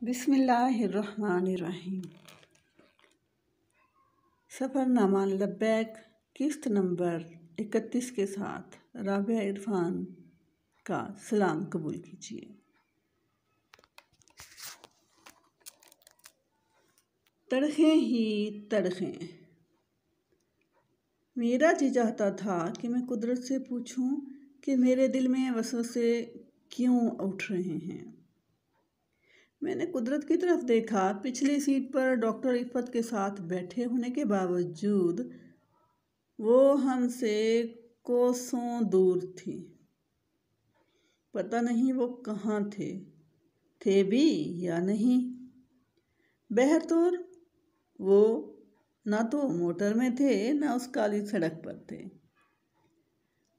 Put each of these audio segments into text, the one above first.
بسم اللہ الرحمن الرحیم۔ سفر نامہ لبیک قسط نمبر 31 کے ساتھ رابعہ عرفان کا سلام قبول کیجیے۔ تڑخیں ہی تڑخیں۔ میرا جی چاہتا تھا کہ میں قدرت سے پوچھوں کہ میرے دل میں وسوسے کیوں اٹھ رہے ہیں۔ میں نے قدرت کی طرف دیکھا۔ پچھلی سیٹ پر ڈاکٹر عفت کے ساتھ بیٹھے ہونے کے باوجود وہ ہم سے کوسوں دور تھی۔ پتہ نہیں وہ کہاں تھے بھی یا نہیں۔ بہرطور وہ نہ تو موٹر میں تھے نہ اس کالی سڑک پر تھے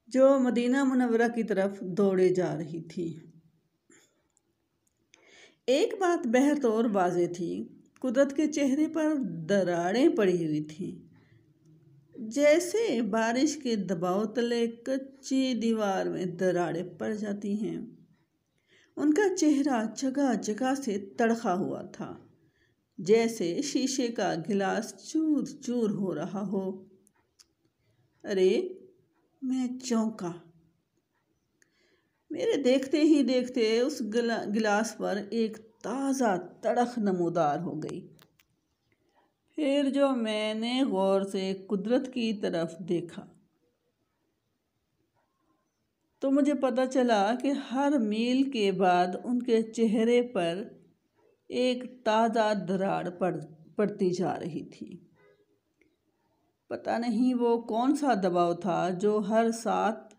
جو مدینہ منورہ کی طرف دوڑے جا رہی تھی۔ ایک بات بہرطور واضح تھی، قدرت کے چہرے پر دراڑیں پڑی ہوئی تھیں، جیسے بارش کے دباؤ تلے کچی دیوار میں دراڑیں پڑ جاتی ہیں۔ ان کا چہرہ جگہ جگہ سے تڑخا ہوا تھا، جیسے شیشے کا گلاس چور چور ہو رہا ہو۔ ارے میں چونکا۔ میرے دیکھتے ہی دیکھتے اس گلاس پر ایک تازہ تڑخ نمودار ہو گئی۔ پھر جو میں نے غور سے قدرت کی طرف دیکھا تو مجھے پتہ چلا کہ ہر میل کے بعد ان کے چہرے پر ایک تازہ دراڑ پڑتی جا رہی تھی۔ پتہ نہیں وہ کون سا دباؤ تھا جو ہر ساتھ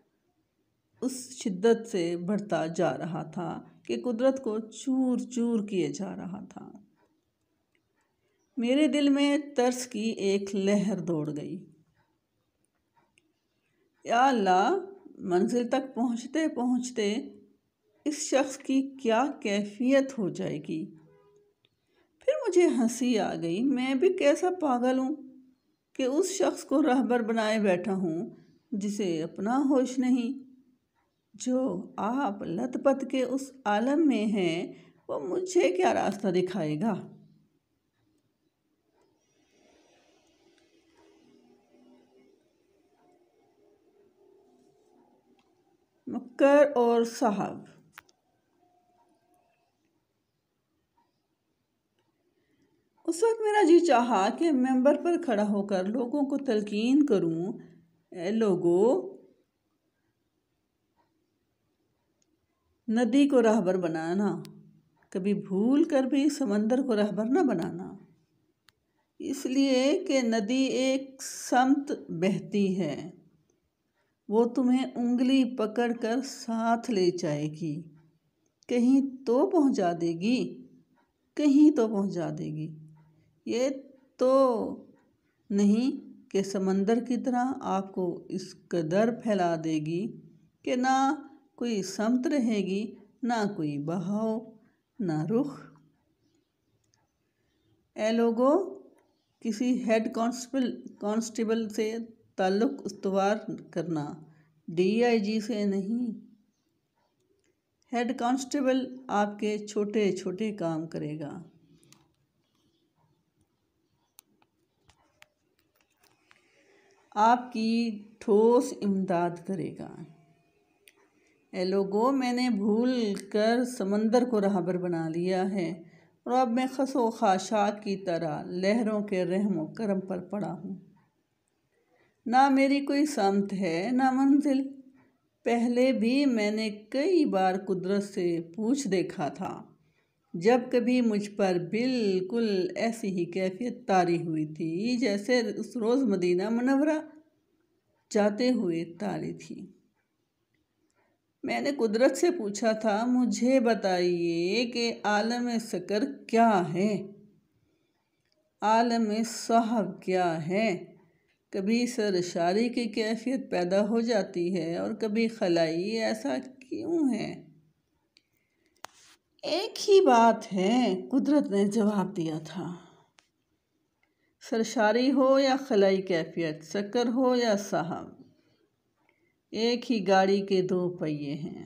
اس شدت سے بڑھتا جا رہا تھا کہ قدرت کو چور چور کیے جا رہا تھا۔ میرے دل میں ترس کی ایک لہر دوڑ گئی۔ یا اللہ، منزل تک پہنچتے پہنچتے اس شخص کی کیا کیفیت ہو جائے گی۔ پھر مجھے ہنسی آ گئی۔ میں بھی کیسا پاگل ہوں کہ اس شخص کو راہبر بنائے بیٹھا ہوں جسے اپنا ہوش نہیں۔ جو آپ لت پت کے اس عالم میں ہیں وہ مجھے کیا راستہ دکھائے گا۔ مکر اور صاحب۔ اس وقت میرا جی چاہا کہ ممبر پر کھڑا ہو کر لوگوں کو تلقین کروں، اے لوگو، ندی کو راہبر بنانا، کبھی بھول کر بھی سمندر کو راہبر نہ بنانا، اس لیے کہ ندی ایک سمت بہتی ہے، وہ تمہیں انگلی پکڑ کر ساتھ لے جائے گی، کہیں تو پہنچا دے گی، کہیں تو پہنچا دے گی۔ یہ تو نہیں کہ سمندر کی طرح آپ کو اس قدر پھیلا دے گی کہ نہ کوئی سمت رہے گی، نہ کوئی بہاؤ، نہ رخ۔ اے لوگو، کسی ہیڈ کانسٹیبل سے تعلق استوار کرنا، DIG سے نہیں۔ ہیڈ کانسٹیبل آپ کے چھوٹے چھوٹے کام کرے گا، آپ کی ٹھوس امداد کرے گا۔ اے لوگو، میں نے بھول کر سمندر کو راہبر بنا لیا ہے اور اب میں خس و خاشاک کی طرح لہروں کے رحم و کرم پر پڑا ہوں۔ نہ میری کوئی سمت ہے نہ منزل۔ پہلے بھی میں نے کئی بار قدرت سے پوچھ دیکھا تھا، جب کبھی مجھ پر بالکل ایسی ہی کیفیت طاری ہوئی تھی جیسے اس روز مدینہ منورہ جاتے ہوئے طاری تھی۔ میں نے قدرت سے پوچھا تھا، مجھے بتائیے کہ عالم سکر کیا ہے، عالم صاحب کیا ہے۔ کبھی سرشاری کی کیفیت پیدا ہو جاتی ہے اور کبھی خلائی، ایسا کیوں ہے؟ ایک ہی بات ہے، قدرت نے جواب دیا تھا۔ سرشاری ہو یا خلائی کیفیت، سکر ہو یا صاحب، ایک ہی گاڑی کے دو پہیے ہیں۔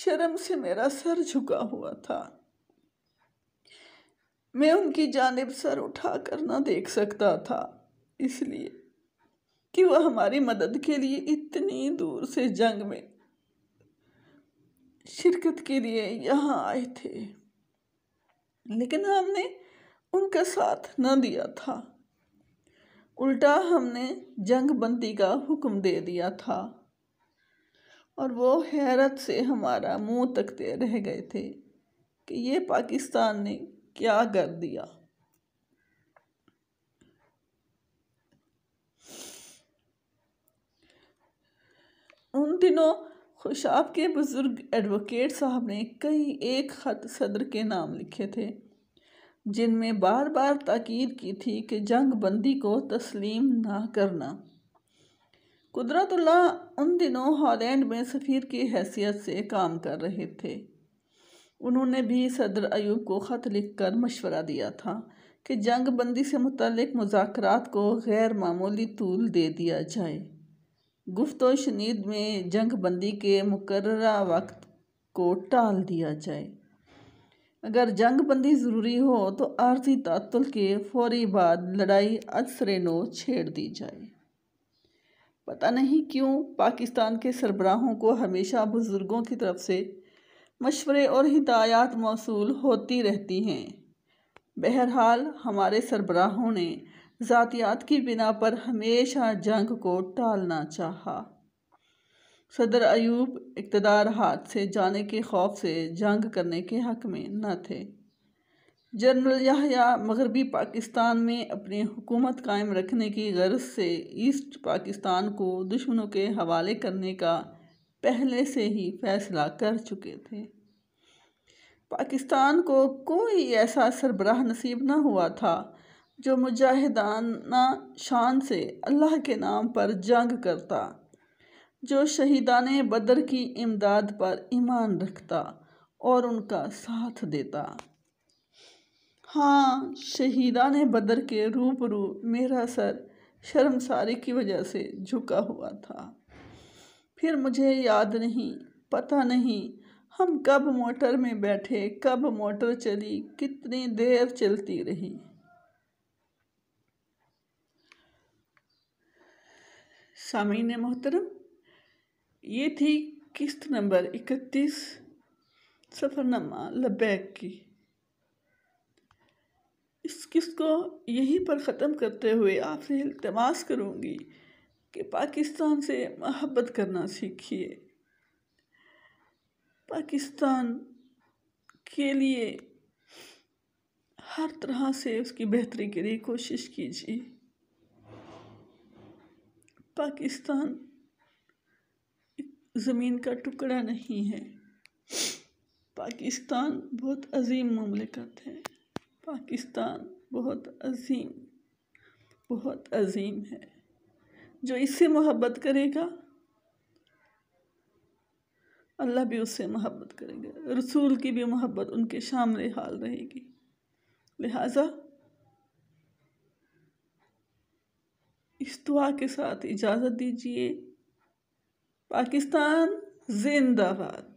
شرم سے میرا سر جھکا ہوا تھا۔ میں ان کی جانب سر اٹھا کر نہ دیکھ سکتا تھا، اس لیے کہ وہ ہماری مدد کے لیے اتنی دور سے جنگ میں شرکت کے لیے یہاں آئے تھے، لیکن ہم نے ان کا ساتھ نہ دیا تھا۔ الٹا ہم نے جنگ بندی کا حکم دے دیا تھا، اور وہ حیرت سے ہمارا منہ تکتے رہ گئے تھے کہ یہ پاکستان نے کیا کر دیا۔ ان دنوں خوشاب کے بزرگ ایڈوکیٹ صاحب نے ایک خط صدر کے نام لکھے تھے، جن میں بار بار تاکید کی تھی کہ جنگ بندی کو تسلیم نہ کرنا۔ قدرت اللہ ان دنوں ہالینڈ میں سفیر کی حیثیت سے کام کر رہے تھے۔ انہوں نے بھی صدر ایوب کو خط لکھ کر مشورہ دیا تھا کہ جنگ بندی سے متعلق مذاکرات کو غیر معمولی طول دے دیا جائے۔ گفت و شنید میں جنگ بندی کے مقررہ وقت کو ٹال دیا جائے۔ اگر جنگ بندی ضروری ہو تو عارضی تعطل کے فوری بعد لڑائی ازسر نو چھیڑ دی جائے۔ پتہ نہیں کیوں پاکستان کے سربراہوں کو ہمیشہ بزرگوں کی طرف سے مشورے اور ہدایات موصول ہوتی رہتی ہیں۔ بہرحال ہمارے سربراہوں نے ذاتیات کی بنا پر ہمیشہ جنگ کو ٹالنا چاہا۔ صدر ایوب اقتدار ہاتھ سے جانے کے خوف سے جنگ کرنے کے حق میں نہ تھے۔ جنرل یحییٰ مغربی پاکستان میں اپنی حکومت قائم رکھنے کی غرض سے ایسٹ پاکستان کو دشمنوں کے حوالے کرنے کا پہلے سے ہی فیصلہ کر چکے تھے۔ پاکستان کو کوئی ایسا سربراہ نصیب نہ ہوا تھا جو مجاہدانہ شان سے اللہ کے نام پر جنگ کرتا، جو شہیدان بدر کی امداد پر ایمان رکھتا اور ان کا ساتھ دیتا۔ ہاں، شہیدان بدر کے روبرو میرا سر شرمساری کی وجہ سے جھکا ہوا تھا۔ پھر مجھے یاد نہیں، پتہ نہیں ہم کب موٹر میں بیٹھے، کب موٹر چلی، کتنی دیر چلتی رہی۔ سامعین محترم، یہ تھی قسط نمبر 31 سفرنامہ لبیک کی۔ اس قسط کو یہیں پر ختم کرتے ہوئے آپ سے التماس کروں گی کہ پاکستان سے محبت کرنا سیکھیے، پاکستان کے لیے ہر طرح سے اس کی بہتری کے لیے کوشش کیجیے۔ پاکستان زمین کا ٹکڑا نہیں ہے، پاکستان بہت عظیم مملکت ہے، پاکستان بہت عظیم ہے۔ جو اس سے محبت کرے گا اللہ بھی اس سے محبت کرے گا، رسول کی بھی محبت ان کے شامل حال رہے گی۔ لہٰذا اس دعا کے ساتھ اجازت دیجیے۔ پاکستان زندہ باد۔